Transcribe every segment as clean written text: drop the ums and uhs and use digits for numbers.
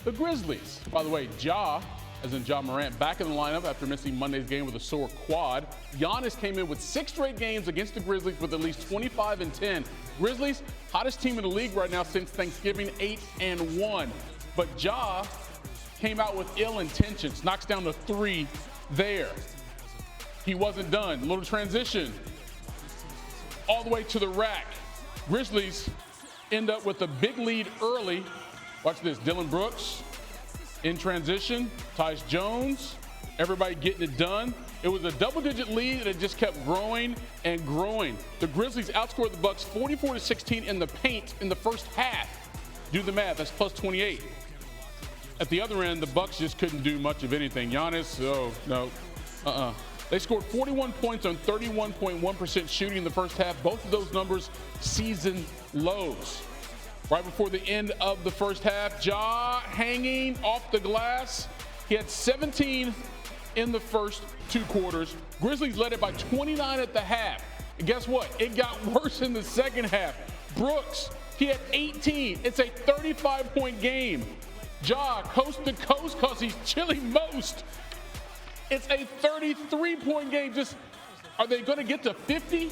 the Grizzlies. By the way, as in Ja Morant, back in the lineup after missing Monday's game with a sore quad. Giannis came in with 6 straight games against the Grizzlies with at least 25 and 10. Grizzlies, hottest team in the league right now since Thanksgiving, 8-1. But Ja came out with ill intentions, knocks down the 3 there. He wasn't done. Little transition all the way to the rack. Grizzlies end up with a big lead early. Watch this, Dylan Brooks in transition, Tyus Jones, everybody getting it done. It was a double-digit lead and it just kept growing and growing. The Grizzlies outscored the Bucks 44-16 in the paint in the first half. Do the math, that's plus 28. At the other end, the Bucks just couldn't do much of anything. Giannis, They scored 41 points on 31.1% shooting in the first half. Both of those numbers season lows. Right before the end of the first half, Ja hanging off the glass. He had 17 in the first 2 quarters. Grizzlies led it by 29 at the half. And guess what? It got worse in the second half. Brooks, he had 18. It's a 35-point game. Ja, coast to coast, because he's chilling most. It's a 33-point game. Are they going to get to 50?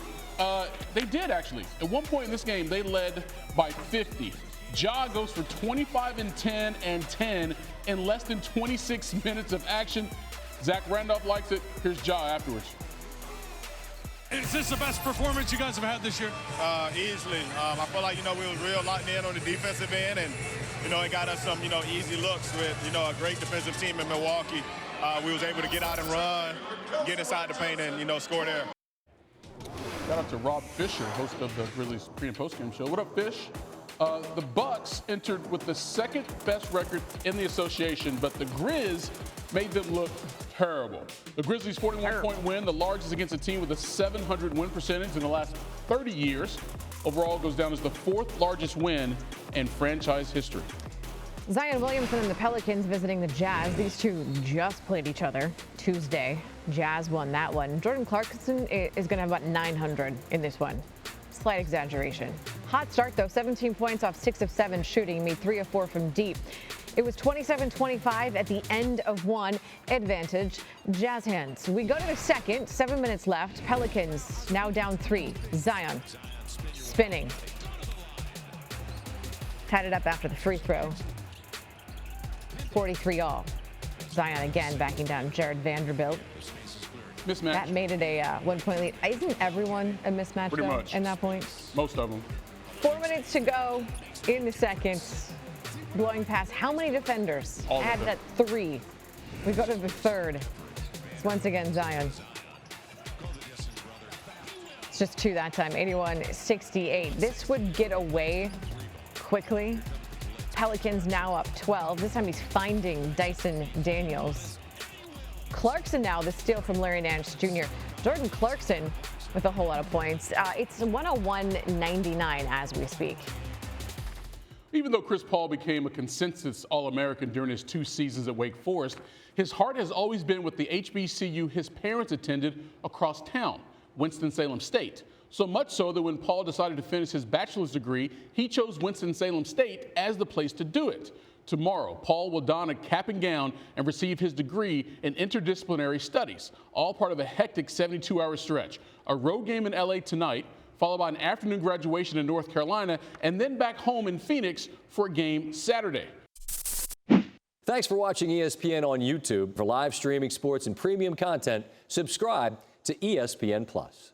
They did, actually. At one point in this game, they led by 50. Ja goes for 25 and 10 and 10 in less than 26 minutes of action. Zach Randolph likes it. Here's Ja afterwards. Is this the best performance you guys have had this year? Easily. I feel like, we was real locked in on the defensive end, and, it got us some, easy looks with, a great defensive team in Milwaukee. We was able to get out and run, get inside the paint, and, score there. Shout out to Rob Fisher, host of the Grizzlies pre- and post-game show. What up, Fish? The Bucks entered with the second best record in the association, but the Grizz made them look terrible. The Grizzlies' 41-point win, the largest against a team with a 700 win percentage in the last 30 years. Overall, goes down as the 4th largest win in franchise history. Zion Williamson and the Pelicans visiting the Jazz. These two just played each other Tuesday. Jazz won that one. Jordan Clarkson is going to have about 900 in this one. Slight exaggeration. Hot start, though. 17 points off 6 of 7 shooting. Made 3 of 4 from deep. It was 27-25 at the end of one. Advantage Jazz hands. We go to the second. 7 minutes left. Pelicans now down 3. Zion spinning. Tied it up after the free throw. 43 all. Zion again backing down Jared Vanderbilt. Mismatch. That made it a 1-point lead. Isn't everyone a mismatch Pretty much. in that point? Most of them. 4 minutes to go in the second. Blowing past how many defenders? All of Add them. that 3. We go to the third. It's once again Zion. It's just 2 that time, 81-68. This would get away quickly. Pelicans now up 12. This time he's finding Dyson Daniels. Clarkson now, the steal from Larry Nance Jr. Jordan Clarkson with a whole lot of points. It's 101-99 as we speak. Even though Chris Paul became a consensus All-American during his 2 seasons at Wake Forest, his heart has always been with the HBCU his parents attended across town, Winston-Salem State. So much so that when Paul decided to finish his bachelor's degree, he chose Winston-Salem State as the place to do it. Tomorrow, Paul will don a cap and gown and receive his degree in interdisciplinary studies, all part of a hectic 72-hour stretch. A road game in LA tonight, followed by an afternoon graduation in North Carolina, and then back home in Phoenix for a game Saturday. Thanks for watching ESPN on YouTube. For live streaming sports and premium content, subscribe to ESPN+.